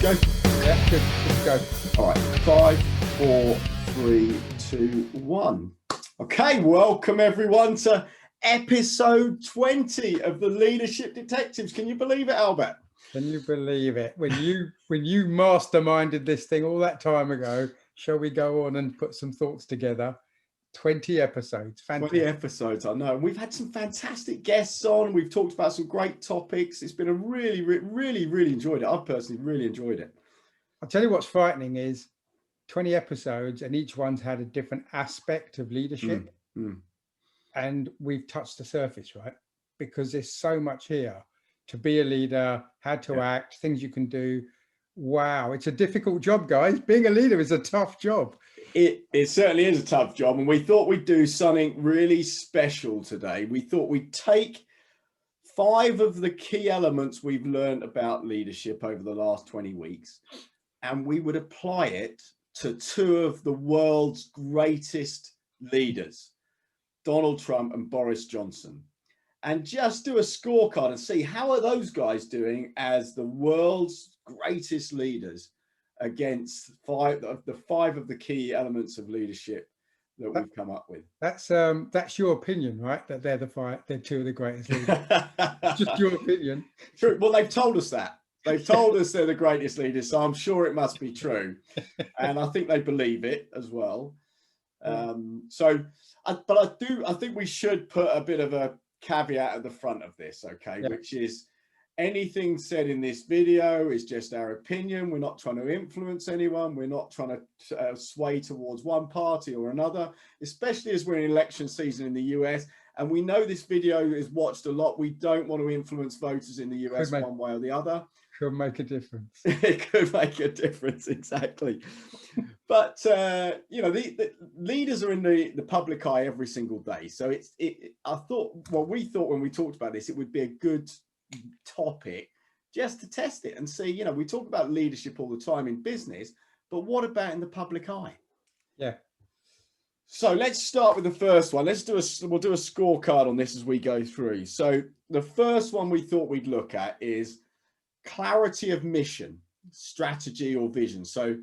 Go. Yeah, good. Go. All right. 5, 4, 3, 2, 1. Okay, welcome everyone to episode 20 of the Leadership Detectives. Can you believe it, Albert? Can you believe it? When you masterminded this thing all that time ago, shall we go on and put some thoughts together? 20 episodes. Fantastic. 20 episodes, I know. We've had some fantastic guests on. We've talked about some great topics. It's been a really enjoyed it. I've personally really enjoyed it. I'll tell you what's frightening is 20 episodes and each one's had a different aspect of leadership. And we've touched the surface, right? Because there's so much here to be a leader, how to act, things you can do. Wow, it's a difficult job, guys. Being a leader is a tough job. It certainly is a tough job, and we thought we'd do something really special today. We thought we'd take 5 of the key elements we've learned about leadership over the last 20 weeks, and we would apply it to 2 of the world's greatest leaders, Donald Trump and Boris Johnson, and just do a scorecard and see how are those guys doing as the world's greatest leaders against 5 of the key elements of leadership that we've come up with. That's your opinion, right? That they're 2 of the greatest leaders. Just your opinion. True. Well, they've told us that. They've told us they're the greatest leaders, so I'm sure it must be true, and I think they believe it as well. I think we should put a bit of a caveat at the front of this, okay? Yeah. Which is anything said in this video is just our opinion. We're not trying to influence anyone. We're not trying to sway towards one party or another, especially as we're in election season in the US. And we know this video is watched a lot. We don't want to influence voters in the US one way or the other. Could make a difference. It could make a difference, exactly. But the leaders are in the public eye every single day. So we thought when we talked about this, it would be a good topic just to test it and see. We talk about leadership all the time in business, but what about in the public eye? Yeah. So let's start with the first one. We'll do a scorecard on this as we go through. So the first one we thought we'd look at is clarity of mission, strategy, or vision. So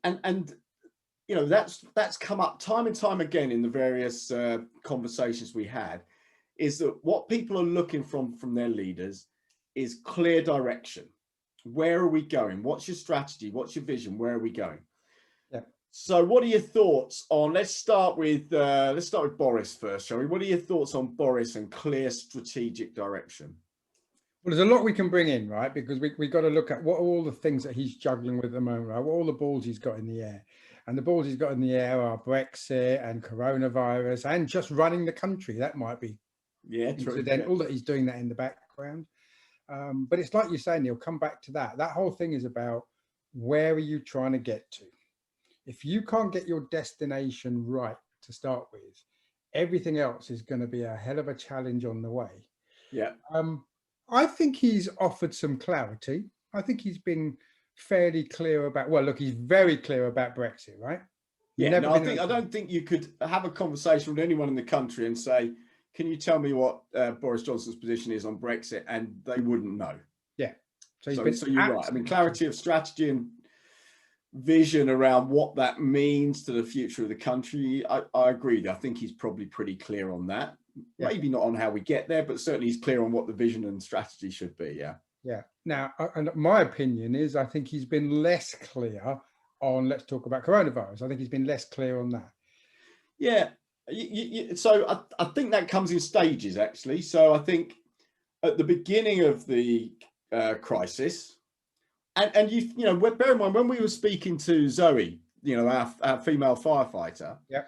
that's come up time and time again in the various conversations we had, is that what people are looking from their leaders is clear direction. Where are we going? What's your strategy? What's your vision? Where are we going? Yeah. So what are your thoughts on, let's start with Boris first, shall we? What are your thoughts on Boris and clear strategic direction? Well, there's a lot we can bring in, right? Because we got to look at what are all the things that he's juggling with at the moment, right? What are all the balls he's got in the air? And the balls he's got in the air are Brexit and coronavirus and just running the country. That might be incidental that he's doing that in the background. But it's like you say, Neil, come back to that. That whole thing is about where are you trying to get to? If you can't get your destination right to start with, everything else is going to be a hell of a challenge on the way. Yeah. I think he's offered some clarity. I think he's been fairly clear about, he's very clear about Brexit, right? Yeah, I don't think you could have a conversation with anyone in the country and say, can you tell me what Boris Johnson's position is on Brexit? And they wouldn't know. Yeah. So you're right. I mean, clarity of strategy and vision around what that means to the future of the country. I agree. I think he's probably pretty clear on that. Yeah. Maybe not on how we get there, but certainly he's clear on what the vision and strategy should be. Yeah. Yeah. Now, and my opinion is, I think he's been less clear on, let's talk about coronavirus. I think he's been less clear on that. Yeah. So I think that comes in stages, actually. So I think at the beginning of the crisis, and bear in mind when we were speaking to Zoe, our female firefighter. Yeah.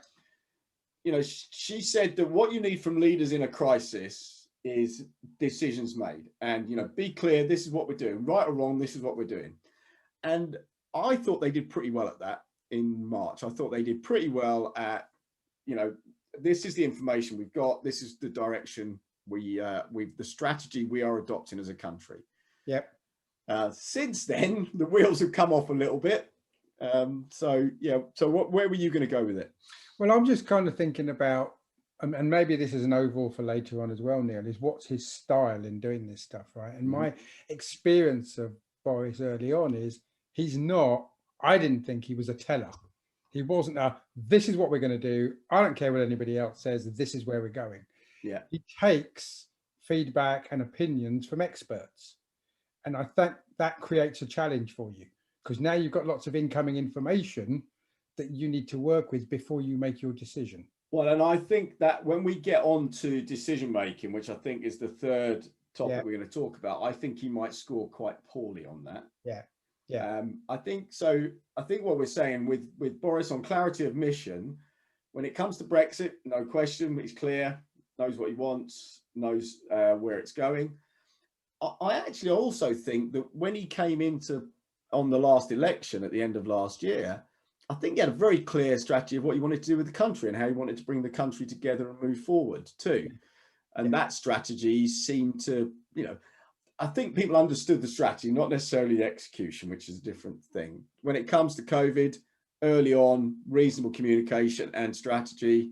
She said that what you need from leaders in a crisis is decisions made, and be clear. This is what we're doing, right or wrong. This is what we're doing, and I thought they did pretty well at that in March. I thought they did pretty well at, this is the information we've got. This is the direction the strategy we are adopting as a country. Yep. Since then, the wheels have come off a little bit. So where were you going to go with it? Well, I'm just kind of thinking about, and maybe this is an overall for later on as well, Neil, is what's his style in doing this stuff, right? And my experience of Boris early on is he's not, I didn't think he was a teller. He wasn't this is what we're going to do. I don't care what anybody else says. This is where we're going. Yeah. He takes feedback and opinions from experts. And I think that creates a challenge for you, because now you've got lots of incoming information that you need to work with before you make your decision. Well, and I think that when we get on to decision making, which I think is the third topic we're going to talk about, I think he might score quite poorly on that. Yeah. Yeah. I think so. I think what we're saying with Boris on clarity of mission, when it comes to Brexit, no question, he's clear, knows what he wants, knows where it's going. I actually also think that when he came on the last election at the end of last year, I think he had a very clear strategy of what he wanted to do with the country and how he wanted to bring the country together and move forward too. And that strategy seemed to, I think people understood the strategy, not necessarily the execution, which is a different thing. When it comes to COVID, early on, reasonable communication and strategy,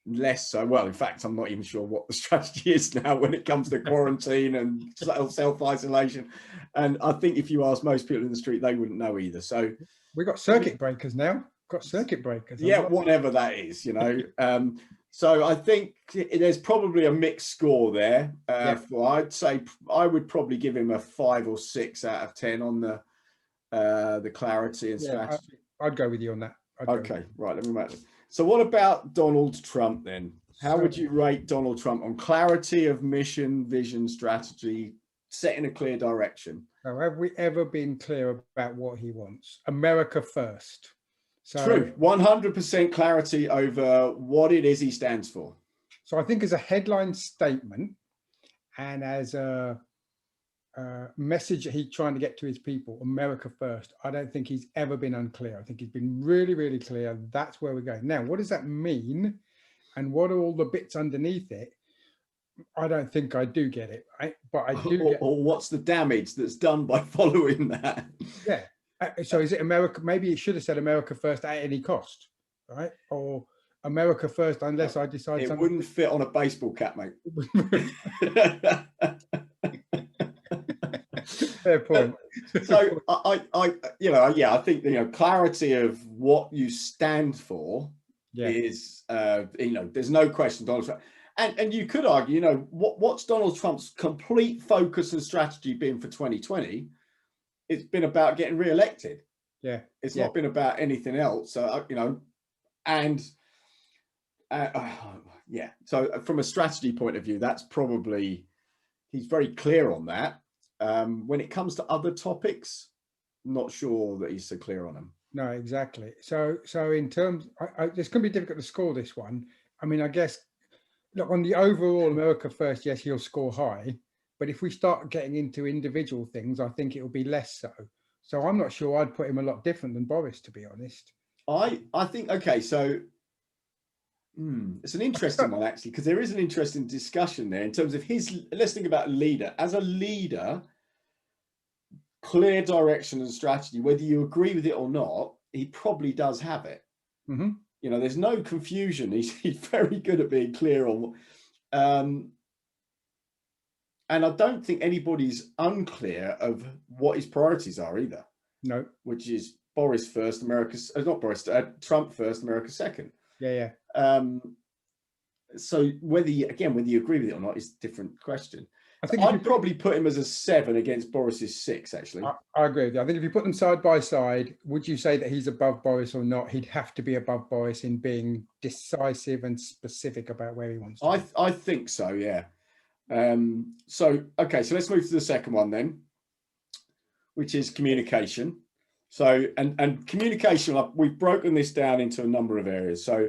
less so. Well, in fact, I'm not even sure what the strategy is now when it comes to quarantine and self-isolation. And I think if you ask most people in the street, they wouldn't know either. So we've got circuit breakers now. Got circuit breakers. Yeah, whatever that is, So I think there's probably a mixed score there. I'd say I would probably give him a 5 or 6 out of 10 on the clarity and strategy. I'd go with you on that. Okay, right. Let me make it. So what about Donald Trump then? How would you rate Donald Trump on clarity of mission, vision, strategy, setting a clear direction? Now, have we ever been clear about what he wants? America first. So, true, 100% clarity over what it is he stands for. So I think as a headline statement and as a message that he's trying to get to his people, America first, I don't think he's ever been unclear. I think he's been really, really clear. That's where we're going. Now, what does that mean? And what are all the bits underneath it? I don't think I do get it, right? But I do get... Or what's the damage that's done by following that? Yeah. So is it America? Maybe it should have said America first at any cost, right? Or America first unless I decide it something. Wouldn't fit on a baseball cap, mate. Fair point. So I think clarity of what you stand for is there's no question Donald Trump. And you could argue, what's Donald Trump's complete focus and strategy been for 2020? It's been about getting re-elected. Yeah. It's not been about anything else. So, So from a strategy point of view, that's probably, he's very clear on that. When it comes to other topics, not sure that he's so clear on them. No, exactly. So in terms, it's going to be difficult to score this one. I mean, I guess, look, on the overall America first, yes, he'll score high. But if we start getting into individual things, I think it will be less so. So I'm not sure I'd put him a lot different than Boris, to be honest. I think, okay, so it's an interesting one, actually, because there is an interesting discussion there in terms of let's think about leader. As a leader, clear direction and strategy, whether you agree with it or not, he probably does have it. Mm-hmm. There's no confusion. He's very good at being clear on and I don't think anybody's unclear of what his priorities are either. No. Which is Boris first, Trump first, America second. Yeah. So whether you agree with it or not is a different question. I think I'd probably put him as a 7 against Boris's 6, actually. I agree with you. I think if you put them side by side, would you say that he's above Boris or not? He'd have to be above Boris in being decisive and specific about where he wants to be. I think so, yeah. So let's move to the second one then, which is communication. So and communication, we've broken this down into a number of areas. So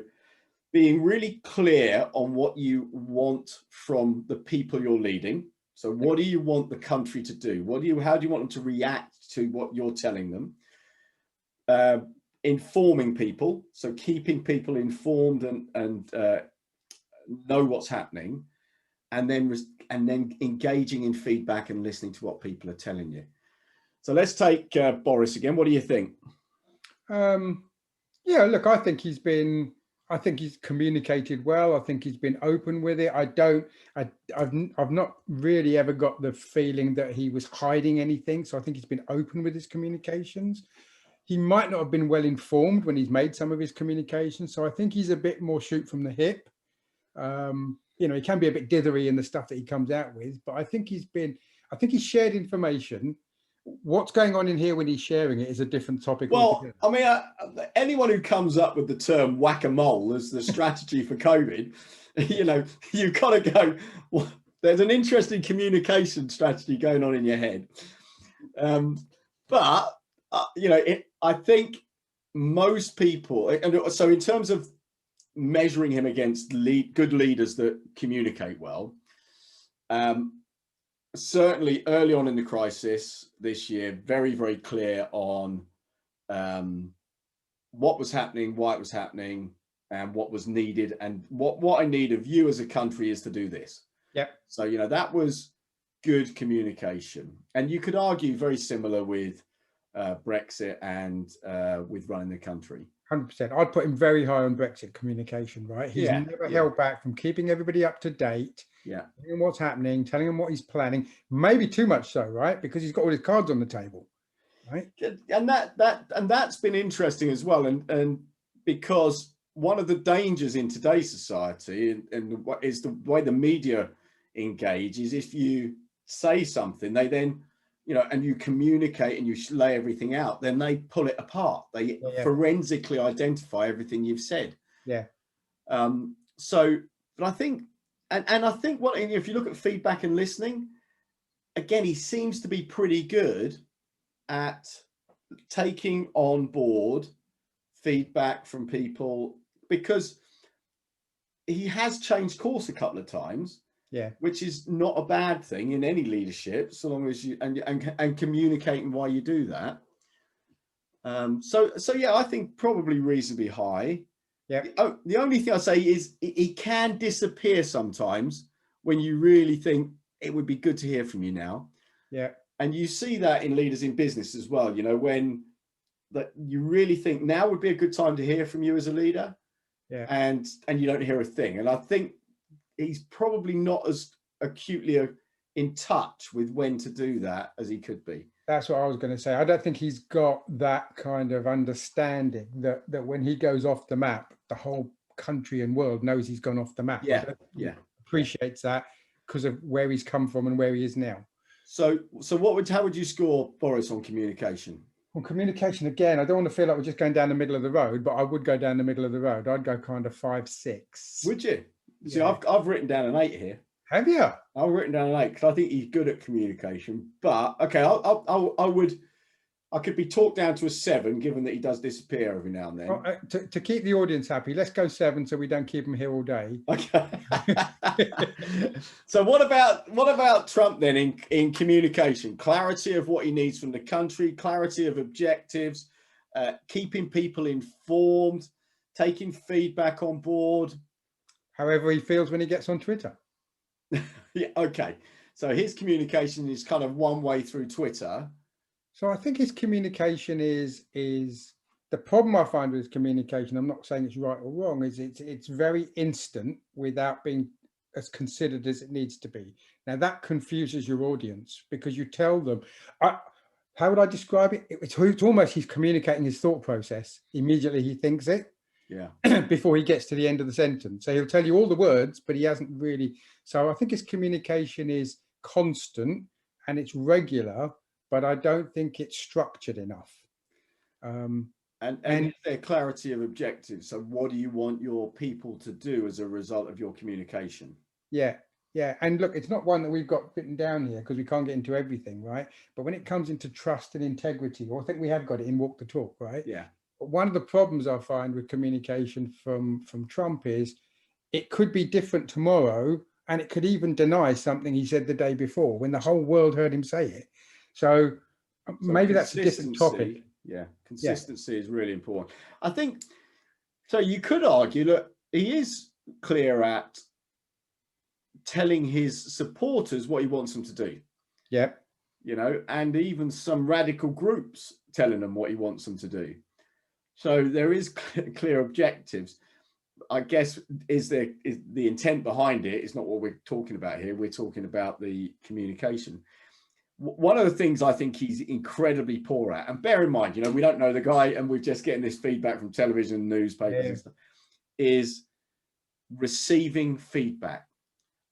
being really clear on what you want from the people you're leading. So what do you want the country to do? How do you want them to react to what you're telling them? Informing people, so keeping people informed and know what's happening. And then engaging in feedback and listening to what people are telling you. So let's take Boris again. What do you think? Yeah, look, I think he's been I think he's communicated well. I think he's been open with it. I've not really ever got the feeling that he was hiding anything. So I think he's been open with his communications. He might not have been well informed when he's made some of his communications. So I think he's a bit more shoot from the hip. You know, he can be a bit dithery in the stuff that he comes out with, but I think he's shared information. What's going on in here when he's sharing it is a different topic Well, altogether. I mean, anyone who comes up with the term whack-a-mole as the strategy for COVID, you know, you've got to go, well, there's an interesting communication strategy going on in your head. But, you know, I think most people, and so in terms of measuring him against good leaders that communicate well, certainly early on in the crisis this year, very, very clear on what was happening, why it was happening, and what was needed. And what I need of you as a country is to do this. Yeah. So, you know, that was good communication. And you could argue very similar with Brexit and with running the country. 100%. I'd put him very high on Brexit communication, right? He's never held back from keeping everybody up to date. Yeah. Telling him what's happening, telling him what he's planning, maybe too much so, right? Because he's got all his cards on the table, right? And that's been interesting as well. And because one of the dangers in today's society and what is the way the media engage is if you say something, they then, you know, and you communicate and you lay everything out, then they pull it apart. They forensically identify everything you've said. Yeah. So, but I think, and I think if you look at feedback and listening, again, he seems to be pretty good at taking on board feedback from people, because he has changed course a couple of times. Yeah, which is not a bad thing in any leadership, so long as you and communicating why you do that. So yeah, I think probably reasonably high. Yeah. The only thing I say is he can disappear sometimes when you really think it would be good to hear from you now. Yeah. And you see that in leaders in business as well. You know, when that you really think now would be a good time to hear from you as a leader. Yeah. And you don't hear a thing. And I think he's probably not as acutely in touch with when to do that as he could be. That's what I was going to say. I don't think he's got that kind of understanding that when he goes off the map, the whole country and world knows he's gone off the map. Yeah, appreciates that because of where he's come from and where he is now. So how would you score Boris on communication? On communication, again, I don't want to feel like we're just going down the middle of the road, but I would go down the middle of the road. I'd go kind of 5, 6. Would you? See, I've written down an 8 here. Have you? I've written down an 8 because I think he's good at communication. But okay, I could be talked down to a 7, given that he does disappear every now and then. Well, to keep the audience happy, let's go 7 so we don't keep him here all day. Okay. So what about Trump then in communication? Clarity of what he needs from the country, clarity of objectives, keeping people informed, taking feedback on board. However he feels when he gets on Twitter. Yeah, okay. So his communication is kind of one way through Twitter. So I think his communication is the problem I find with his communication, I'm not saying it's right or wrong, is it's very instant without being as considered as it needs to be. Now that confuses your audience because you tell them, how would I describe it? It's almost he's communicating his thought process. Immediately he thinks it. Yeah. Before he gets to the end of the sentence. So he'll tell you all the words, but he hasn't really. So I think his communication is constant and it's regular, but I don't think it's structured enough. And is there clarity of objectives? So what do you want your people to do as a result of your communication? Yeah. Yeah. And look, it's not one that we've got written down here because we can't get into everything, right? But when it comes into trust and integrity, I think we have got it in Walk the Talk, right? Yeah. One of the problems I find with communication from Trump is it could be different tomorrow and it could even deny something he said the day before when the whole world heard him say it. So maybe that's a different topic. Yeah, consistency is really important. I think, so you could argue that he is clear at telling his supporters what he wants them to do. Yeah. You know, and even some radical groups telling them what he wants them to do. So there is clear objectives. I guess is the intent behind it is not what we're talking about here. We're talking about the communication. One of the things I think he's incredibly poor at, and bear in mind, we don't know the guy, and we're just getting this feedback from television, newspapers, and stuff, is receiving feedback.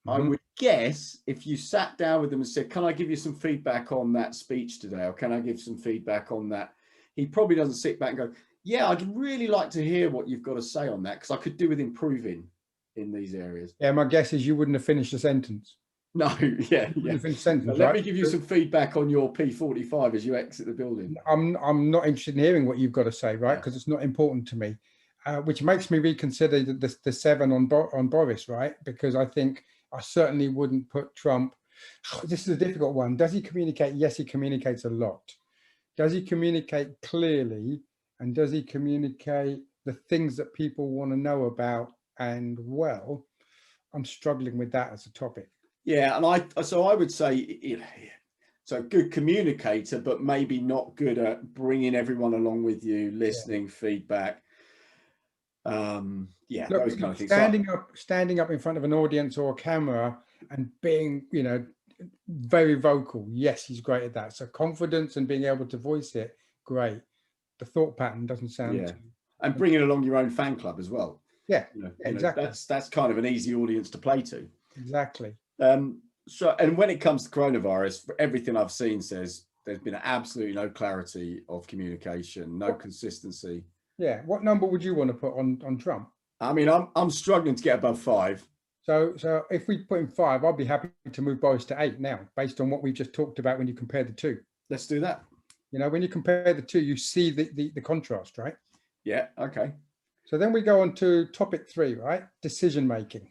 I would guess if you sat down with him and said, "Can I give you some feedback on that speech today?" or "Can I give some feedback on that?" he probably doesn't sit back and go, "Yeah, I'd really like to hear what you've got to say on that, because I could do with improving in these areas." Yeah, my guess is you wouldn't have finished the sentence. No, yeah. Sentence, let right? me give you some feedback on your P45 as you exit the building. I'm not interested in hearing what you've got to say, right? Because it's not important to me, which makes me reconsider the 7 on Boris, right? Because I think I certainly wouldn't put Trump. This is a difficult one. Does he communicate? Yes, he communicates a lot. Does he communicate clearly? And does he communicate the things that people want to know about? And well, I'm struggling with that as a topic. Yeah, and I would say, so good communicator, but maybe not good at bringing everyone along with you, listening, feedback. Yeah, look, those kind of things. Standing up in front of an audience or a camera and being, very vocal. Yes, he's great at that. So confidence and being able to voice it, great. The thought pattern doesn't sound. And bringing along your own fan club as well. Yeah, exactly. That's kind of an easy audience to play to. Exactly. So, and when it comes to coronavirus, everything I've seen says there's been absolutely no clarity of communication, no consistency. Yeah. What number would you want to put on Trump? I mean, I'm struggling to get above 5. So if we put him 5, I'll be happy to move Boris to 8 now, based on what we've just talked about when you compare the two. Let's do that. When you compare the two, you see the contrast, right? Yeah. Okay. So then we go on to topic 3, right? Decision making.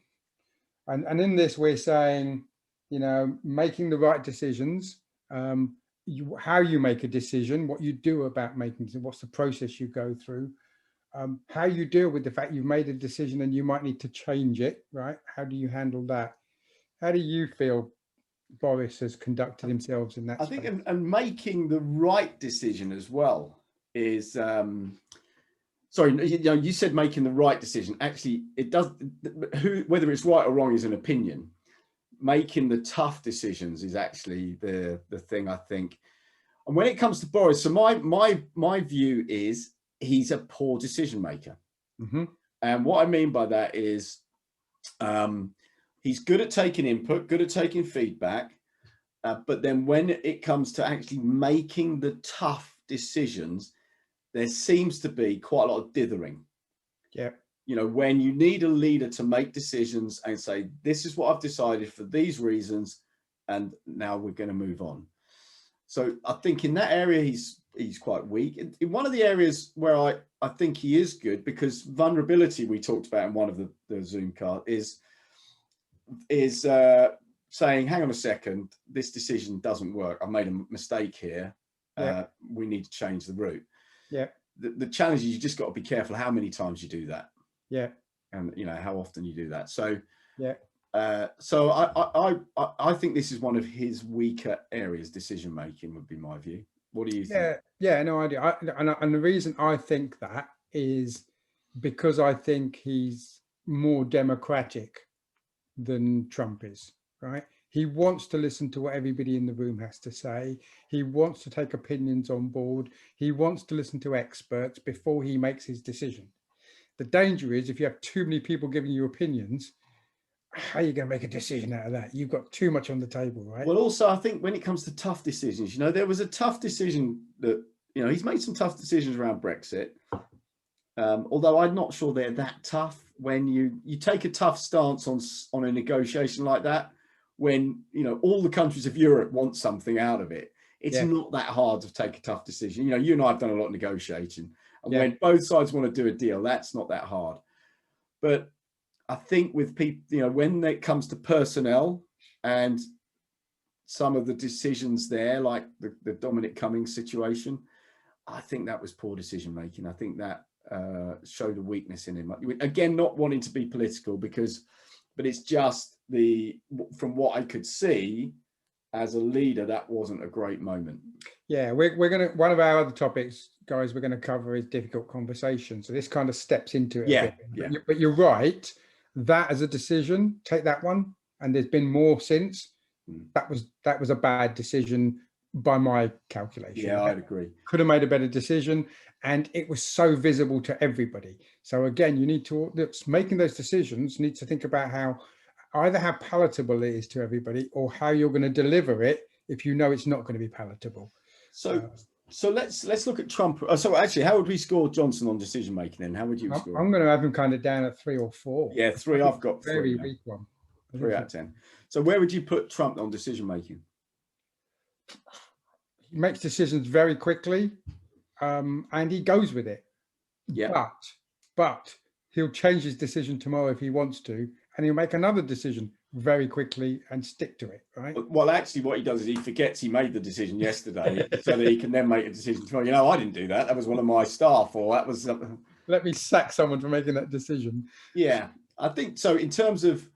And in this, we're saying, making the right decisions, how you make a decision, what you do about making it, what's the process you go through, how you deal with the fact you've made a decision and you might need to change it, right? How do you handle that? How do you feel Boris has conducted himself in that space? I think, and making the right decision as well is, sorry, you said making the right decision. Actually, it does, whether it's right or wrong is an opinion. Making the tough decisions is actually the thing, I think. And when it comes to Boris, so my view is he's a poor decision maker. And what I mean by that is he's good at taking input, good at taking feedback, but then when it comes to actually making the tough decisions, there seems to be quite a lot of dithering. Yeah. When you need a leader to make decisions and say, this is what I've decided for these reasons, and now we're going to move on. So I think in that area, he's quite weak. In one of the areas where I think he is good, because vulnerability we talked about in one of the Zoom card is saying, hang on a second, this decision doesn't work. I've made a mistake here. Yeah. We need to change the route. Yeah. The challenge is you just got to be careful how many times you do that. Yeah. And how often you do that. So yeah. So I think this is one of his weaker areas. Decision making would be my view. What do you think? Yeah, no idea. And the reason I think that is because I think he's more democratic than Trump is, right? He wants to listen to what everybody in the room has to say. He wants to take opinions on board. He wants to listen to experts before he makes his decision. The danger is if you have too many people giving you opinions, how are you going to make a decision out of that? You've got too much on the table, right? Well, also, I think when it comes to tough decisions, there was a tough decision that, he's made some tough decisions around Brexit. Although I'm not sure they're that tough. When you take a tough stance on a negotiation like that, when, all the countries of Europe want something out of it, it's not that hard to take a tough decision. You and I have done a lot of negotiating. And when both sides want to do a deal, that's not that hard. But I think with people, when it comes to personnel and some of the decisions there, like the Dominic Cummings situation, I think that was poor decision making. I think that showed a weakness in him. Again, not wanting to be political but it's just from what I could see, as a leader, that wasn't a great moment. Yeah, we're going to, one of our other topics, guys, we're going to cover is difficult conversation. So this kind of steps into it a bit. But you're right. That as a decision, take that one. And there's been more since. That was a bad decision by my calculation. Yeah, I'd agree. Could have made a better decision, and it was so visible to everybody. So again, you need to, making those decisions, need to think about how palatable it is to everybody, or how you're going to deliver it if you know it's not going to be palatable. So let's look at Trump. So actually, how would we score Johnson on decision making then? How would you score? I'm going to have him kind of down at 3 or 4. Yeah, 3. I've got 3. Very weak one. 3 out of 10. So where would you put Trump on decision making? He makes decisions very quickly, and he goes with it. Yeah. But he'll change his decision tomorrow if he wants to, and he'll make another decision very quickly and stick to it, right? Well, actually, what he does is he forgets he made the decision yesterday, so that he can then make a decision tomorrow. You know, I didn't do that. That was one of my staff, or that was something. Let me sack someone for making that decision. Yeah, I think so. In terms of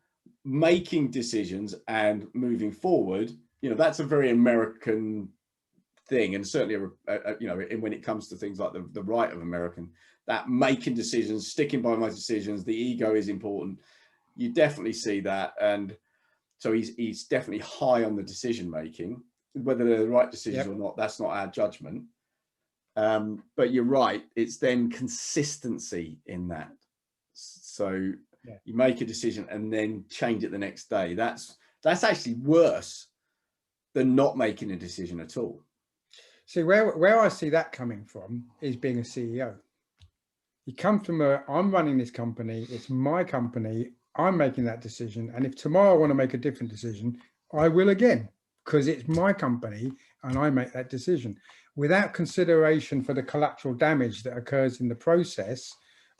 making decisions and moving forward, you know, that's a very American thing, and certainly you know, when it comes to things like the right of American, that making decisions, sticking by my decisions, the ego is important. You definitely see that, and so he's definitely high on the decision making. Whether they're the right decisions or not, that's not our judgment. But you're right, it's then consistency in that. So you make a decision and then change it the next day. That's actually worse than not making a decision at all. See, where I see that coming from is being a CEO. You come from I'm running this company, it's my company, I'm making that decision. And if tomorrow I want to make a different decision, I will again, because it's my company and I make that decision without consideration for the collateral damage that occurs in the process,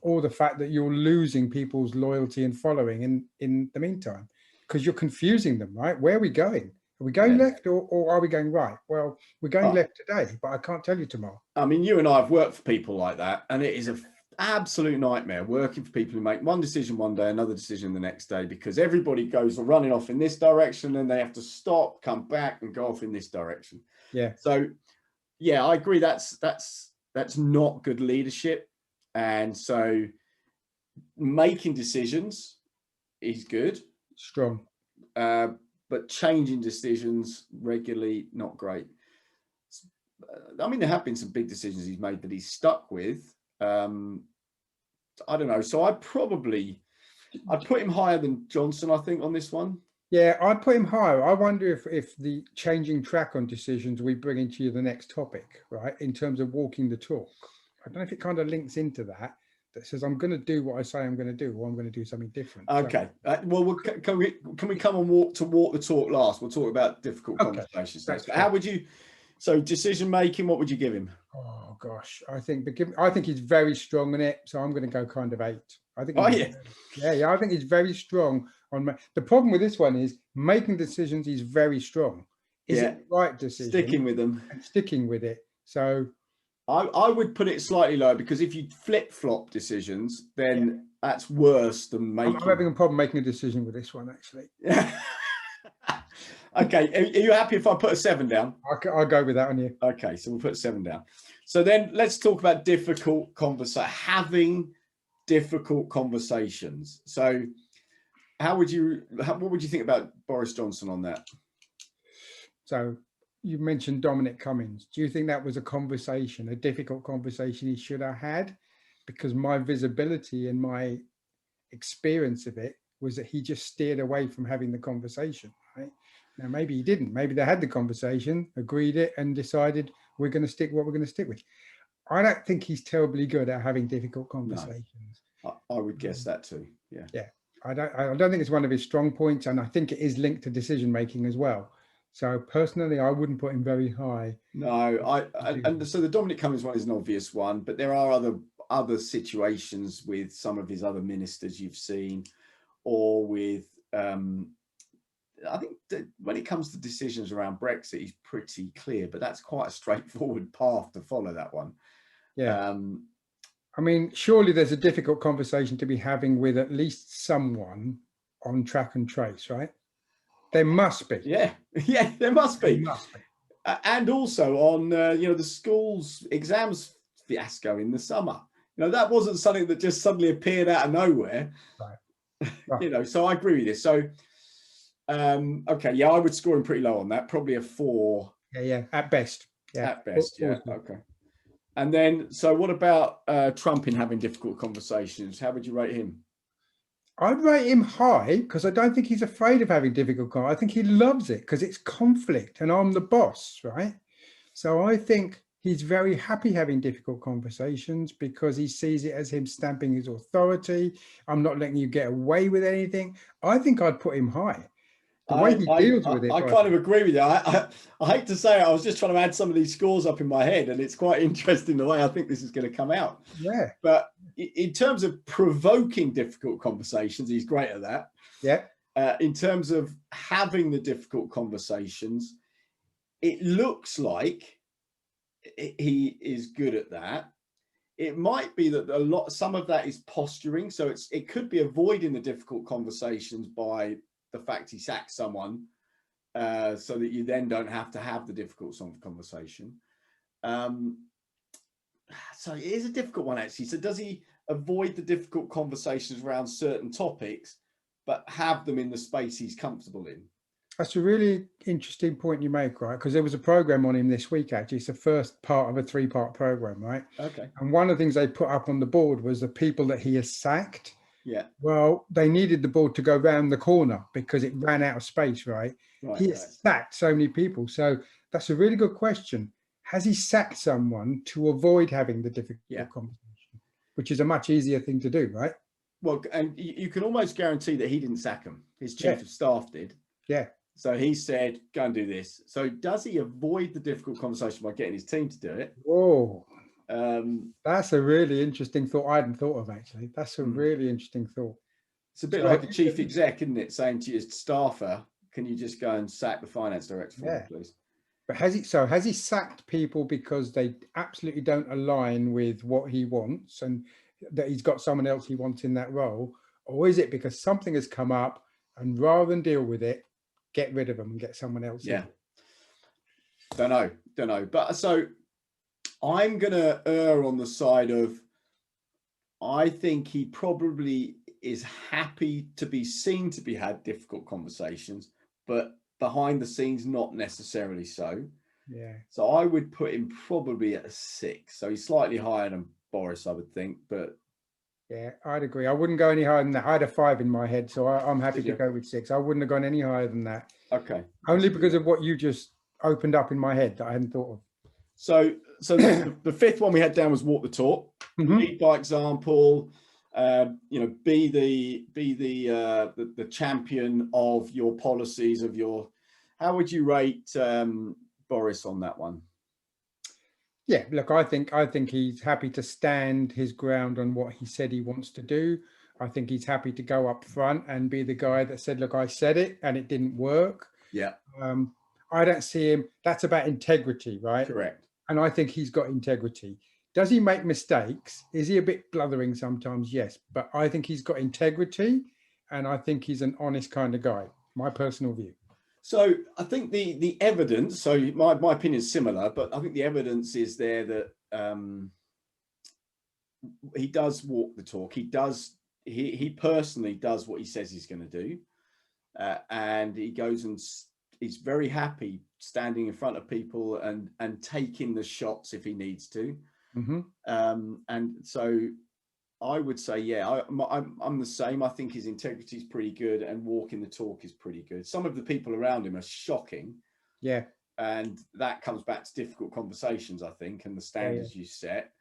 or the fact that you're losing people's loyalty and following in the meantime, because you're confusing them, right? Where are we going? Are we going left or are we going right? Well, we're going left today, but I can't tell you tomorrow. I mean, you and I have worked for people like that, and it is an absolute nightmare working for people who make one decision one day, another decision the next day, because everybody goes running off in this direction and they have to stop, come back and go off in this direction. Yeah. So, yeah, I agree. That's not good leadership. And so making decisions is good. Strong. But changing decisions regularly, not great. I mean, there have been some big decisions he's made that he's stuck with. I don't know. So I'd put him higher than Johnson, I think, on this one. Yeah, I'd put him higher. I wonder if the changing track on decisions we bring into the next topic, right, in terms of walking the talk. I don't know if it kind of links into that says I'm going to do what I say I'm going to do, or I'm going to do something different. Okay. Well, can we come and walk the talk last? We'll talk about difficult conversations next. How would you? So decision making, what would you give him? Oh gosh, I think he's very strong in it. So I'm going to go kind of 8. I think. Yeah. I think he's very strong on. The problem with this one is making decisions. He's very strong. Is it the right decision? Sticking with them. And sticking with it. So. I would put it slightly lower, because if you flip-flop decisions, then that's worse than making. I'm having a problem making a decision with this one, actually. Okay, are you happy if I put a 7 down? I'll go with that on you. Okay, so we'll put 7 down. So then let's talk about having difficult conversations. So what would you think about Boris Johnson on that? So you mentioned Dominic Cummings. Do you think that was a difficult conversation he should have had? Because my visibility and my experience of it was that he just steered away from having the conversation, right? Now, maybe he didn't. Maybe they had the conversation, agreed it, and decided we're going to stick what we're going to stick with. I don't think he's terribly good at having difficult conversations. No, I would guess that too. Yeah. Yeah. I don't think it's one of his strong points, and I think it is linked to decision making as well. So personally, I wouldn't put him very high. No, and so the Dominic Cummings one is an obvious one, but there are other situations with some of his other ministers you've seen, or with I think that when it comes to decisions around Brexit, he's pretty clear, but that's quite a straightforward path to follow, that one. Yeah. I mean, surely there's a difficult conversation to be having with at least someone on track and trace, right? There must be. Yeah, yeah, there must There be. must be. And also on, the school's exams fiasco in the summer. That wasn't something that just suddenly appeared out of nowhere. Right. Right. So I agree with this. So, okay, yeah, I would score him pretty low on that, probably a 4 Yeah. At best. Yeah. at best. Yeah, Awesome. okay. And then, so what about Trump in having difficult conversations? How would you rate him? I'd rate him high because I don't think he's afraid of having difficult conversations. I think he loves it because it's conflict and I'm the boss, right? So I think he's very happy having difficult conversations because he sees it as him stamping his authority. I'm not letting you get away with anything. I think I'd put him high. The way he deals with it. I kind of agree with you. I hate to say it, I was just trying to add some of these scores up in my head, and it's quite interesting the way I think this is going to come out. Yeah. But in terms of provoking difficult conversations, he's great at that. Yeah. In terms of having the difficult conversations, it looks like he is good at that. It might be that some of that is posturing. So it could be avoiding the difficult conversations by the fact he sacks someone, so that you then don't have to have the difficult conversation. So it is a difficult one, actually. So does he avoid the difficult conversations around certain topics, but have them in the space he's comfortable in? That's a really interesting point you make, right? Because there was a program on him this week, actually. It's the first part of a 3-part program, right? Okay. And one of the things they put up on the board was the people that he has sacked. Yeah. Well, they needed the board to go round the corner because it ran out of space, right? He has sacked so many people. So that's a really good question. Has he sacked someone to avoid having the difficult conversation, which is a much easier thing to do, right? Well, and you can almost guarantee that he didn't sack him. His chief of staff did. Yeah. So he said, go and do this. So does he avoid the difficult conversation by getting his team to do it? Whoa. That's a really interesting thought I hadn't thought of, actually. That's a really interesting thought. It's a bit like a chief exec, isn't it? Saying to his staffer, can you just go and sack the finance director for me, please? But has he sacked people because they absolutely don't align with what he wants and that he's got someone else he wants in that role? Or is it because something has come up and rather than deal with it, get rid of them and get someone else in? Don't know. But so I'm going to err on the side of, I think he probably is happy to be seen to be had difficult conversations, but behind the scenes, not necessarily so. Yeah. So I would put him probably at a 6. So he's slightly higher than Boris, I would think, but. Yeah, I'd agree. I wouldn't go any higher than that. I had a 5 in my head, so I'm happy to go with 6. I wouldn't have gone any higher than that. Okay. Only because of what you just opened up in my head that I hadn't thought of. So the fifth one we had down was walk the talk, lead by example. Be the champion of your policies, of your. How would you rate Boris on that one? Yeah, look, I think he's happy to stand his ground on what he said he wants to do. I think he's happy to go up front and be the guy that said, look, I said it and it didn't work. Yeah. I don't see him. That's about integrity, right? Correct. And I think he's got integrity. Does he make mistakes? Is he a bit blithering sometimes? Yes. But I think he's got integrity and I think he's an honest kind of guy. My personal view. So I think the evidence, so my opinion is similar, but I think the evidence is there that he does walk the talk. He personally does what he says he's going to do. And he goes and he's very happy standing in front of people and taking the shots if he needs to. And so I would say, yeah, I'm the same. I think his integrity is pretty good and walking the talk is pretty good. Some of the people around him are shocking. Yeah. And that comes back to difficult conversations, I think, and the standards you set.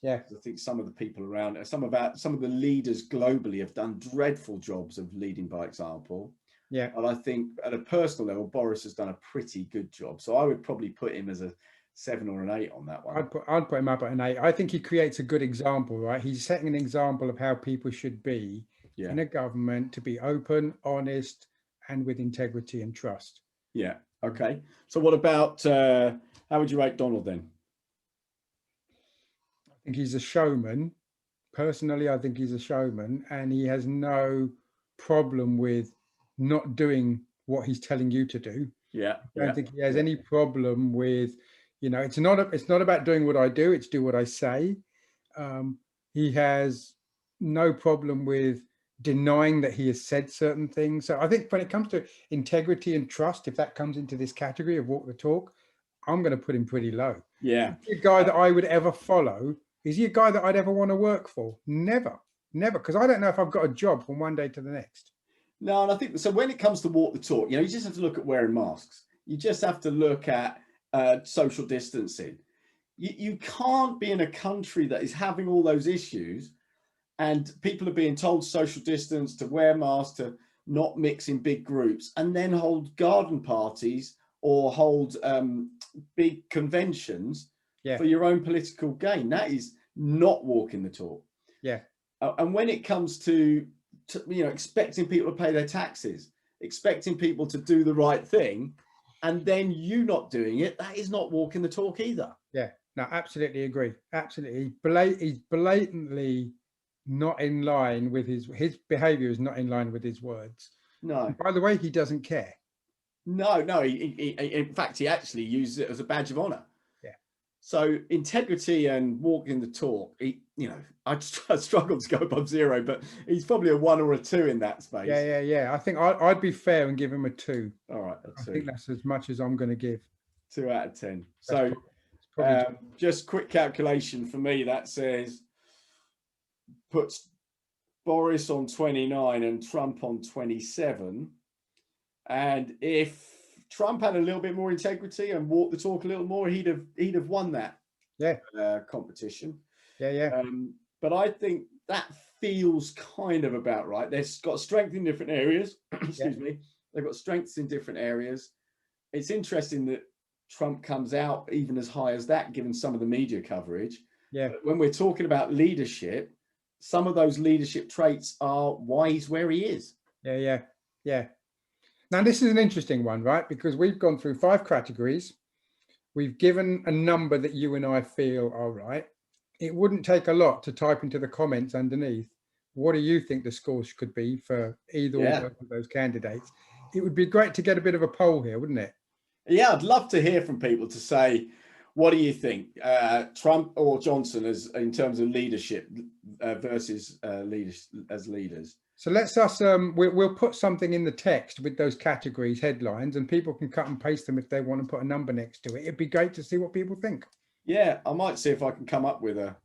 Yeah. I think some of the people around, some of the leaders globally have done dreadful jobs of leading by example. Yeah. And I think at a personal level, Boris has done a pretty good job. So I would probably put him as a 7 or an 8 on that one. I'd put him up at an 8. I think he creates a good example, right? He's setting an example of how people should be in a government, to be open, honest, and with integrity and trust. Yeah. Okay. So what about, how would you rate Donald then? I think he's a showman. Personally, I think he's a showman and he has no problem with not doing what he's telling you to do. Yeah. I don't think he has any problem with, it's not about doing what I do, it's do what I say. He has no problem with denying that he has said certain things. So I think when it comes to integrity and trust, if that comes into this category of walk the talk, I'm going to put him pretty low. Yeah. Is he a guy that I would ever follow? Is he a guy that I'd ever want to work for? Never, because I don't know if I've got a job from one day to the next. No, and I think so. When it comes to walk the talk, you just have to look at wearing masks. You just have to look at social distancing. You can't be in a country that is having all those issues and people are being told to social distance, to wear masks, to not mix in big groups, and then hold garden parties or hold big conventions for your own political gain. That is not walking the talk. Yeah. And when it comes to expecting people to pay their taxes, expecting people to do the right thing, and then you not doing it, that is not walking the talk either. Yeah, no, absolutely agree. Absolutely. He's blatantly not in line with his behavior is not in line with his words. No. And by the way, he doesn't care. No. He in fact, he actually uses it as a badge of honor. Yeah. So integrity and walking the talk, I struggle to go above 0, but he's probably a 1 or a 2 in that space. Yeah. I think I'd be fair and give him a 2. All right, a 2. I think that's as much as I'm going to give. 2 out of 10. That's so just quick calculation for me, that says puts Boris on 29 and Trump on 27. And if Trump had a little bit more integrity and walked the talk a little more, he'd have won that competition. Yeah. But I think that feels kind of about right. They've got strength in different areas. Excuse me. They've got strengths in different areas. It's interesting that Trump comes out even as high as that, given some of the media coverage. Yeah. But when we're talking about leadership, some of those leadership traits are why he's where he is. Yeah. Now, this is an interesting one, right? Because we've gone through 5 categories. We've given a number that you and I feel are right. It wouldn't take a lot to type into the comments underneath, what do you think the scores could be for either or both of those candidates? It would be great to get a bit of a poll here, wouldn't it? Yeah, I'd love to hear from people to say, what do you think, Trump or Johnson as in terms of leadership versus leaders? So we'll put something in the text with those categories, headlines, and people can cut and paste them if they want to put a number next to it. It'd be great to see what people think. Yeah, I might see if I can come up with a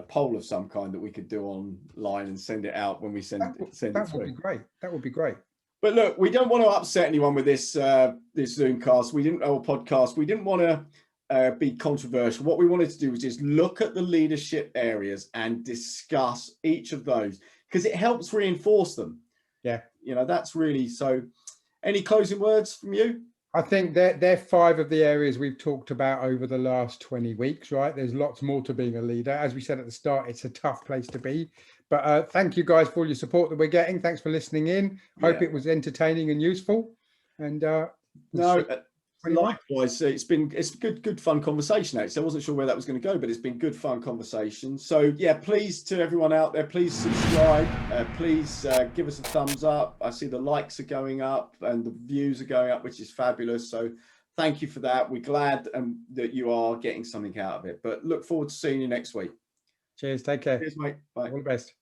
poll of some kind that we could do online and send it out when we send it through. That would be great. That would be great. But look, we don't want to upset anyone with this this Zoomcast. Podcast. We didn't want to be controversial. What we wanted to do was just look at the leadership areas and discuss each of those because it helps reinforce them. Yeah, that's really so. Any closing words from you? I think they're 5 of the areas we've talked about over the last 20 weeks, right? There's lots more to being a leader. As we said at the start, it's a tough place to be. But thank you guys for all your support that we're getting. Thanks for listening in. Hope it was entertaining and useful. And likewise, it's good fun conversation. Actually, I wasn't sure where that was going to go, but it's been good fun conversation. So yeah, please to everyone out there, please subscribe. Please give us a thumbs up. I see the likes are going up and the views are going up, which is fabulous. So thank you for that. We're glad that you are getting something out of it. But look forward to seeing you next week. Cheers. Take care. Cheers, mate. Bye. All the best.